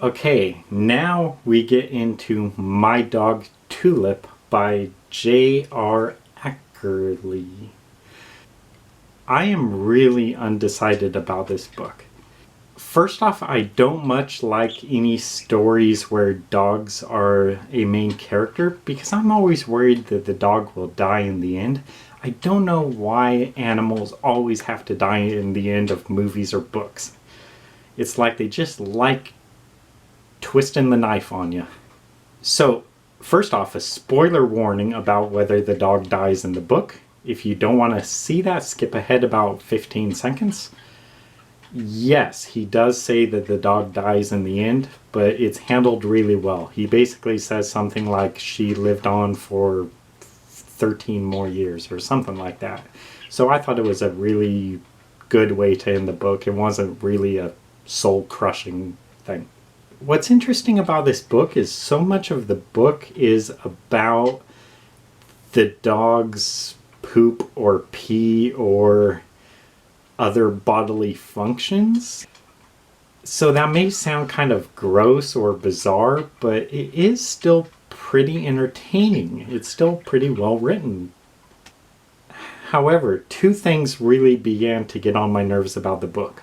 Okay, now we get into My Dog Tulip by J.R. Ackerley. I am really undecided about this book. First off, I don't much like any stories where dogs are a main character because I'm always worried that the dog will die in the end. I don't know why animals always have to die in the end of movies or books. It's like they just like twisting the knife on you. So, first off, a spoiler warning about whether the dog dies in the book. If you don't want to see that, skip ahead about 15 seconds. Yes, he does say that the dog dies in the end, but it's handled really well. He basically says something like she lived on for 13 more years or something like that. So I thought it was a really good way to end the book. It wasn't really a soul-crushing thing. What's interesting about this book is so much of the book is about the dog's poop or pee or other bodily functions. So that may sound kind of gross or bizarre, but it is still pretty entertaining. It's still pretty well written. However, two things really began to get on my nerves about the book.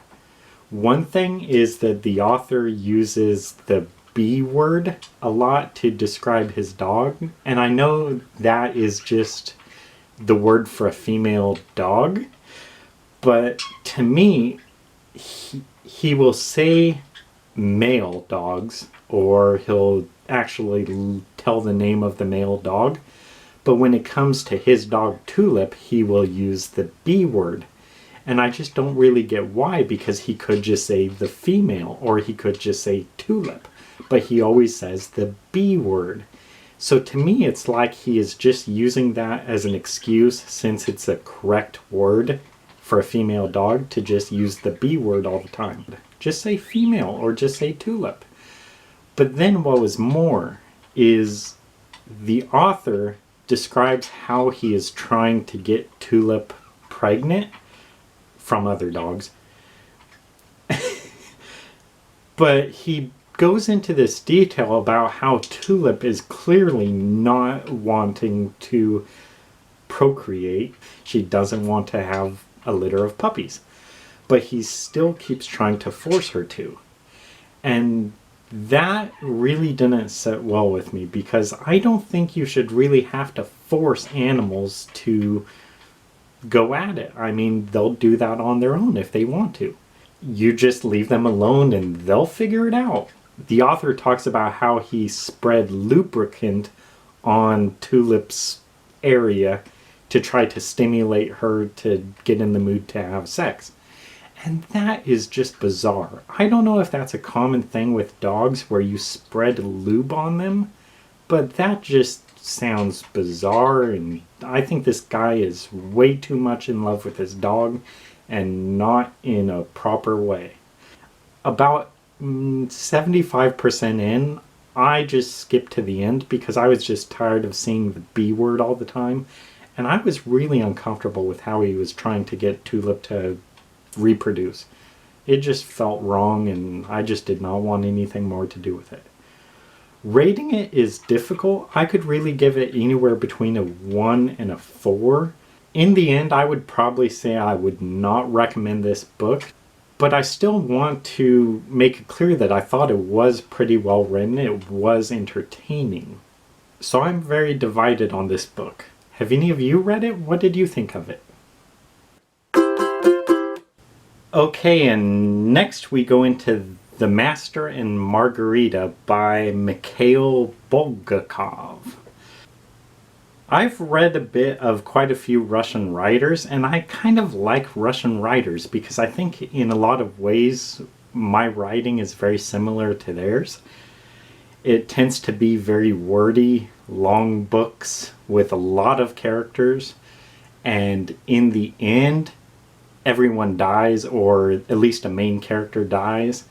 One thing is that the author uses the B word a lot to describe his dog, and I know that is just the word for a female dog, but to me, he will say male dogs, or he'll actually tell the name of the male dog, but when it comes to his dog Tulip, he will use the B word. And I just don't really get why, because he could just say the female, or he could just say Tulip. But he always says the B word. So to me, it's like he is just using that as an excuse, since it's a correct word for a female dog, to just use the B word all the time. Just say female, or just say Tulip. But then what was more is the author describes how he is trying to get Tulip pregnant from other dogs. But he goes into this detail about how Tulip is clearly not wanting to procreate. She doesn't want to have a litter of puppies. But he still keeps trying to force her to. And that really didn't sit well with me, because I don't think you should really have to force animals to go at it. I mean, they'll do that on their own if they want to. You just leave them alone and they'll figure it out. The author talks about how he spread lubricant on Tulip's area to try to stimulate her to get in the mood to have sex. And that is just bizarre. I don't know if that's a common thing with dogs where you spread lube on them, but that just sounds bizarre, and I think this guy is way too much in love with his dog and not in a proper way. About 75% in, I just skipped to the end because I was just tired of seeing the B word all the time, and I was really uncomfortable with how he was trying to get Tulip to reproduce. It just felt wrong, and I just did not want anything more to do with it. Rating it is difficult. I could really give it anywhere between a 1 and a 4. In the end, I would probably say I would not recommend this book, but I still want to make it clear that I thought it was pretty well written. It was entertaining. So I'm very divided on this book. Have any of you read it? What did you think of it? Okay, and next we go into The Master and Margarita by Mikhail Bulgakov. I've read a bit of quite a few Russian writers, and I kind of like Russian writers because I think in a lot of ways my writing is very similar to theirs. It tends to be very wordy, long books with a lot of characters, and in the end everyone dies, or at least a main character dies,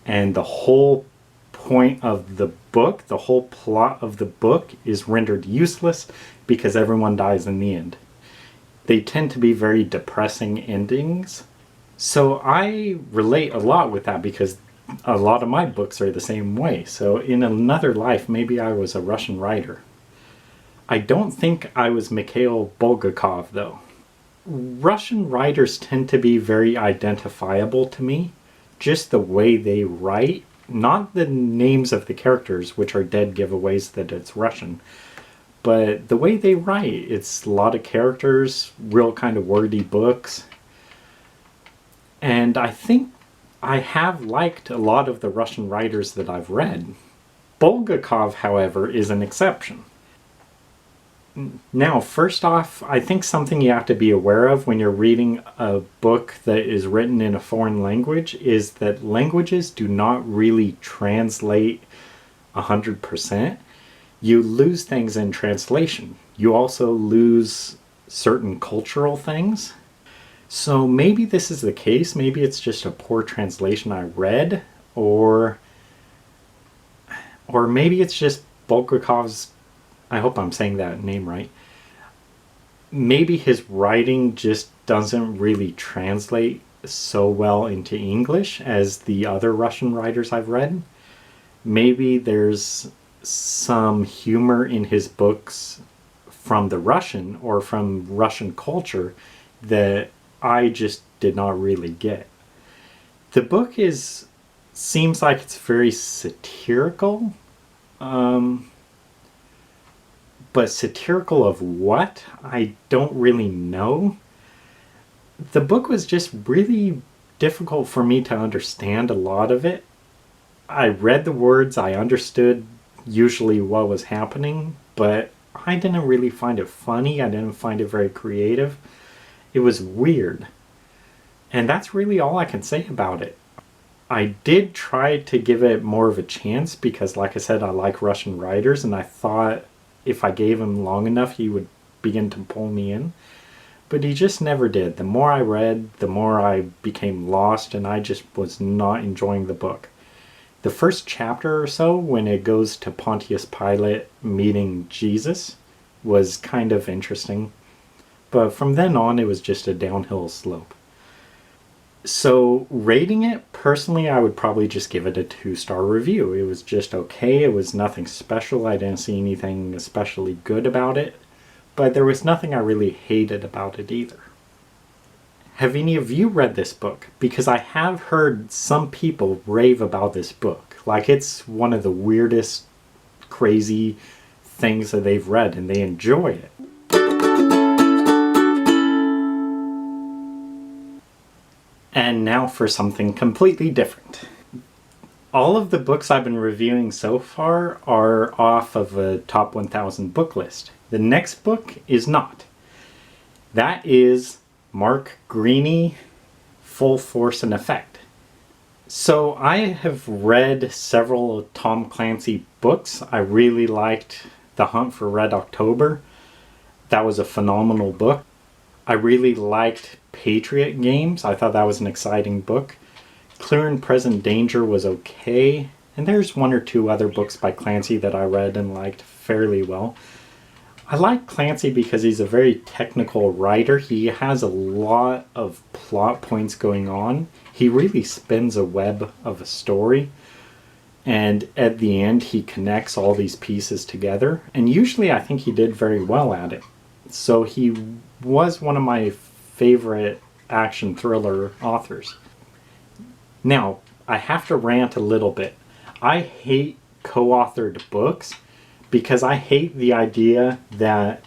and the whole point of the book, the whole plot of the book is rendered useless because everyone dies in the end. They tend to be very depressing endings. So I relate a lot with that because a lot of my books are the same way. So in another life, maybe I was a Russian writer. I don't think I was Mikhail Bulgakov, though. Russian writers tend to be very identifiable to me. Just the way they write, not the names of the characters, which are dead giveaways that it's Russian, but the way they write. It's a lot of characters, real kind of wordy books. And I think I have liked a lot of the Russian writers that I've read. Bulgakov, however, is an exception. Now, first off, I think something you have to be aware of when you're reading a book that is written in a foreign language is that languages do not really translate 100%. You lose things in translation. You also lose certain cultural things. So maybe this is the case. Maybe it's just a poor translation I read, or maybe it's just Bulgakov's, I hope I'm saying that name right. Maybe his writing just doesn't really translate so well into English as the other Russian writers I've read. Maybe there's some humor in his books from the Russian or from Russian culture that I just did not really get. The book seems like it's very satirical. But satirical of what? I don't really know. The book was just really difficult for me to understand a lot of it. I read the words, I understood usually what was happening, but I didn't really find it funny. I didn't find it very creative. It was weird. And that's really all I can say about it. I did try to give it more of a chance because, like I said, I like Russian writers, and I thought if I gave him long enough, he would begin to pull me in. But he just never did. The more I read, the more I became lost, and I just was not enjoying the book. The first chapter or so, when it goes to Pontius Pilate meeting Jesus, was kind of interesting. But from then on, it was just a downhill slope. So rating it, personally, I would probably just give it a 2-star review. It was just okay. It was nothing special. I didn't see anything especially good about it. But there was nothing I really hated about it either. Have any of you read this book? Because I have heard some people rave about this book. Like it's one of the weirdest, crazy things that they've read, and they enjoy it. And now for something completely different. All of the books I've been reviewing so far are off of a top 1000 book list. The next book is not. That is Mark Greaney, Full Force and Effect. So I have read several Tom Clancy books. I really liked The Hunt for Red October. That was a phenomenal book. I really liked Patriot Games. I thought that was an exciting book. Clear and Present Danger was okay. And there's one or two other books by Clancy that I read and liked fairly well. I like Clancy because he's a very technical writer. He has a lot of plot points going on. He really spins a web of a story. And at the end, he connects all these pieces together. And usually I think he did very well at it. So he was one of my favorite action thriller authors. Now, I have to rant a little bit. I hate co-authored books because I hate the idea that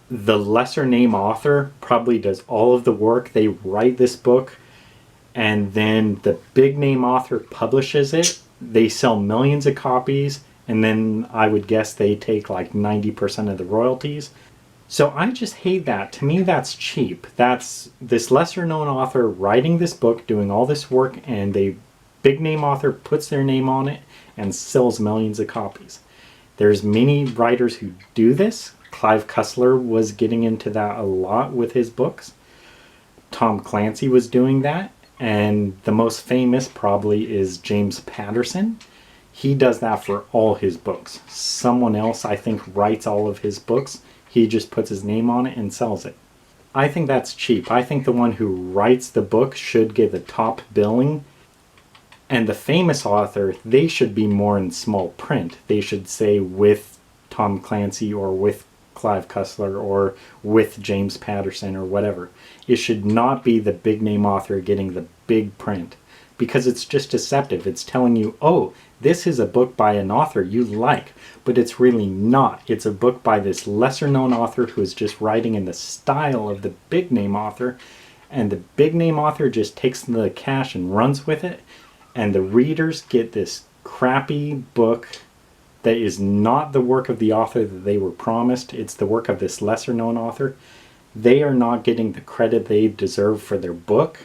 the lesser name author probably does all of the work. They write this book and then the big name author publishes it. They sell millions of copies and then I would guess they take like 90% of the royalties. So I just hate that. To me, that's cheap. That's this lesser known author writing this book, doing all this work, and the big name author puts their name on it and sells millions of copies. There's many writers who do this. Clive Cussler was getting into that a lot with his books. Tom Clancy was doing that. And the most famous probably is James Patterson. He does that for all his books. Someone else, I think, writes all of his books. He just puts his name on it and sells it. I think that's cheap. I think the one who writes the book should get the top billing. And the famous author, they should be more in small print. They should say with Tom Clancy or with Clive Cussler or with James Patterson or whatever. It should not be the big name author getting the big print, because it's just deceptive. It's telling you, oh, this is a book by an author you like, but it's really not. It's a book by this lesser known author who is just writing in the style of the big name author, and the big name author just takes the cash and runs with it, and the readers get this crappy book that is not the work of the author that they were promised. It's the work of this lesser known author. They are not getting the credit they deserve for their book,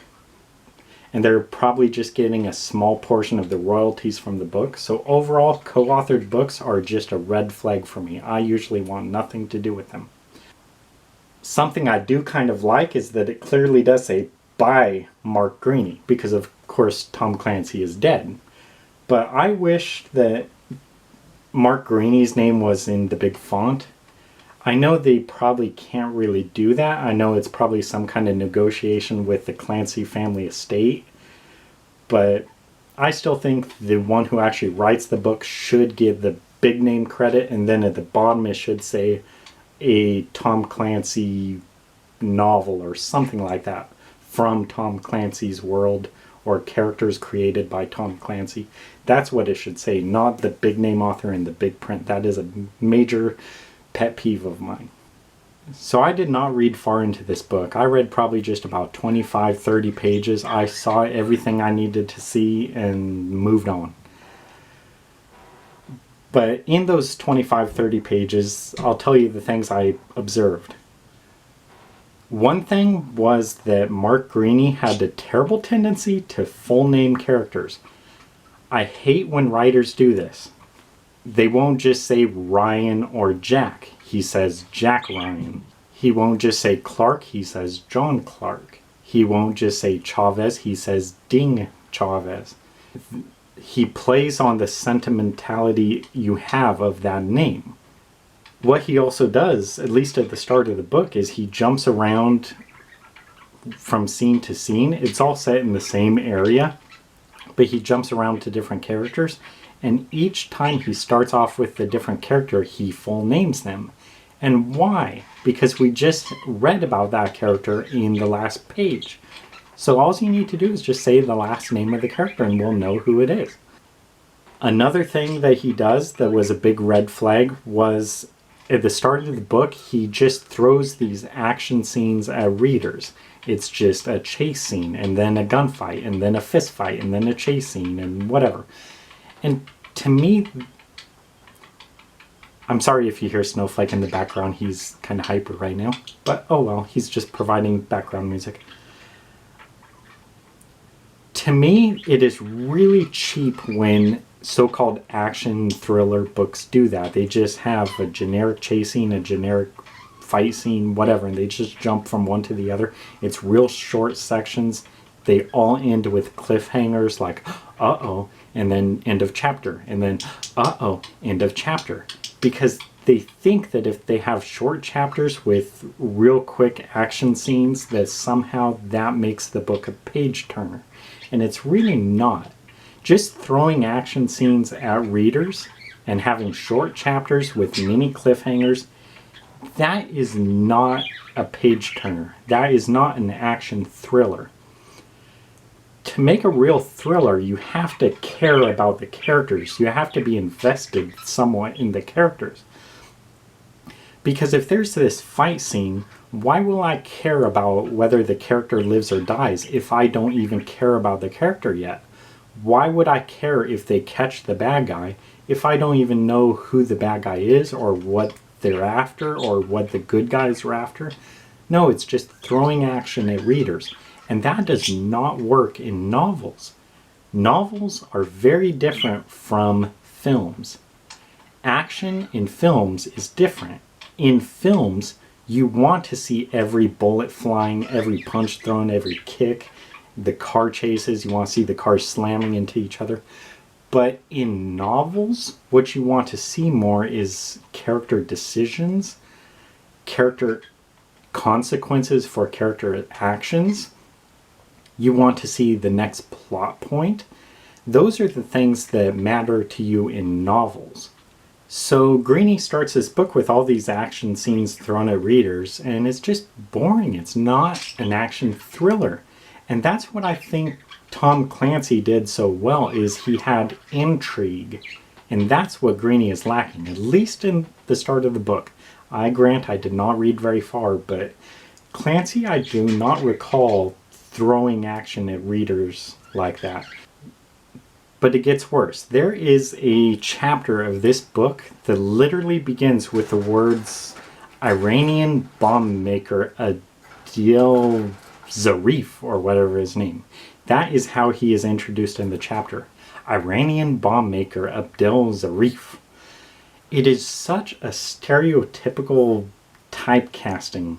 and they're probably just getting a small portion of the royalties from the book. So overall, co-authored books are just a red flag for me. I usually want nothing to do with them. Something I do kind of like is that it clearly does say by Mark Greaney, because of course Tom Clancy is dead. But I wish that Mark Greaney's name was in the big font. I know they probably can't really do that. I know it's probably some kind of negotiation with the Clancy family estate, but I still think the one who actually writes the book should give the big name credit, and then at the bottom it should say a Tom Clancy novel or something like that from Tom Clancy's world, or characters created by Tom Clancy. That's what it should say, not the big name author in the big print. That is a major pet peeve of mine. So I did not read far into this book. I read probably just about 25-30 pages. I saw everything I needed to see and moved on. But in those 25-30 pages, I'll tell you the things I observed. One thing was that Mark Greaney had a terrible tendency to full name characters. I hate when writers do this. They won't just say Ryan or Jack. He says Jack Ryan. He won't just say Clark. He says John Clark. He won't just say Chavez. He says Ding Chavez. He plays on the sentimentality you have of that name. What he also does, at least at the start of the book, is he jumps around from scene to scene. It's all set in the same area, but he jumps around to different characters, and each time he starts off with a different character, he full names them. And why? Because we just read about that character in the last page. So all you need to do is just say the last name of the character and we'll know who it is. Another thing that he does that was a big red flag was at the start of the book, he just throws these action scenes at readers. It's just a chase scene, and then a gunfight, and then a fist fight, and then a chase scene, and whatever. And to me, I'm sorry if you hear Snowflake in the background. He's kind of hyper right now. But oh well, he's just providing background music. To me, it is really cheap when so-called action thriller books do that. They just have a generic chase scene, a generic fight scene, whatever, and they just jump from one to the other. It's real short sections. They all end with cliffhangers like, uh-oh, and then end of chapter, and then, uh-oh, end of chapter. Because they think that if they have short chapters with real quick action scenes, that somehow that makes the book a page turner. And it's really not. Just throwing action scenes at readers and having short chapters with mini cliffhangers, that is not a page turner. That is not an action thriller. To make a real thriller, you have to care about the characters. You have to be invested somewhat in the characters. Because if there's this fight scene, why will I care about whether the character lives or dies if I don't even care about the character yet? Why would I care if they catch the bad guy if I don't even know who the bad guy is or what they're after or what the good guys are after? No, it's just throwing action at readers. And that does not work in novels. Novels are very different from films. Action in films is different. In films, you want to see every bullet flying, every punch thrown, every kick, the car chases. You want to see the cars slamming into each other. But in novels, what you want to see more is character decisions, character consequences for character actions. You want to see the next plot point. Those are the things that matter to you in novels. So Greaney starts this book with all these action scenes thrown at readers, and it's just boring. It's not an action thriller. And that's what I think Tom Clancy did so well, is he had intrigue. And that's what Greaney is lacking, at least in the start of the book. I grant I did not read very far, but Clancy, I do not recall throwing action at readers like that. But it gets worse. There is a chapter of this book that literally begins with the words Iranian bomb maker Adil Zarif, or whatever his name. That is how he is introduced in the chapter. Iranian bomb maker Abdel Zarif. It is such a stereotypical typecasting.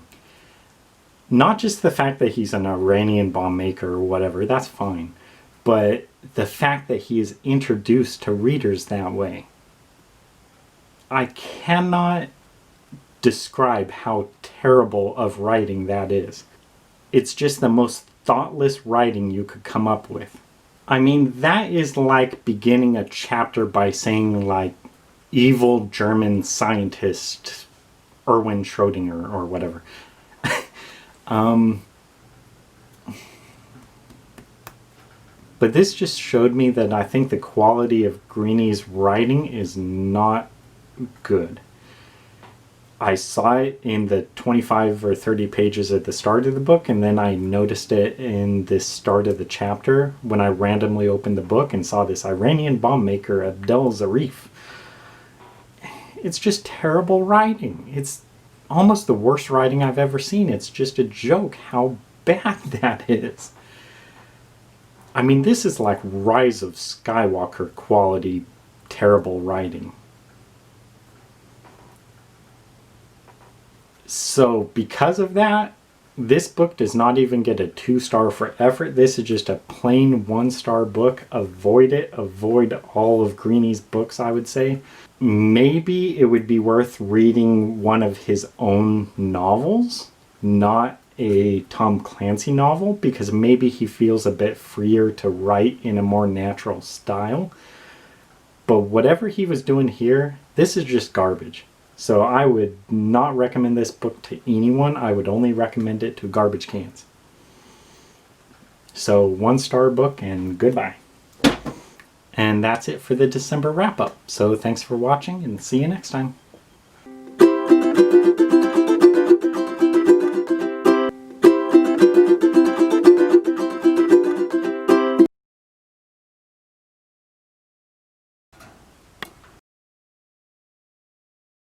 Not just the fact that he's an Iranian bomb maker or whatever, that's fine. But the fact that he is introduced to readers that way. I cannot describe how terrible of writing that is. It's just the most thoughtless writing you could come up with. I mean, that is like beginning a chapter by saying, like, evil German scientist Erwin Schrödinger or whatever. But this just showed me that I think the quality of Greaney's writing is not good. I saw it in the 25 or 30 pages at the start of the book, and then I noticed it in the start of the chapter when I randomly opened the book and saw this Iranian bomb maker Abdel Zarif. It's just terrible writing. It's almost the worst writing I've ever seen. It's just a joke how bad that is. I mean, this is like Rise of Skywalker quality terrible writing. So because of that, this book does not even get a 2-star for effort. This is just a plain 1-star book. Avoid it. Avoid all of Greaney's books, I would say. Maybe it would be worth reading one of his own novels, not a Tom Clancy novel, because maybe he feels a bit freer to write in a more natural style. But whatever he was doing here, this is just garbage. So I would not recommend this book to anyone. I would only recommend it to garbage cans. So 1-star book and goodbye. And that's it for the December wrap-up. So thanks for watching and see you next time.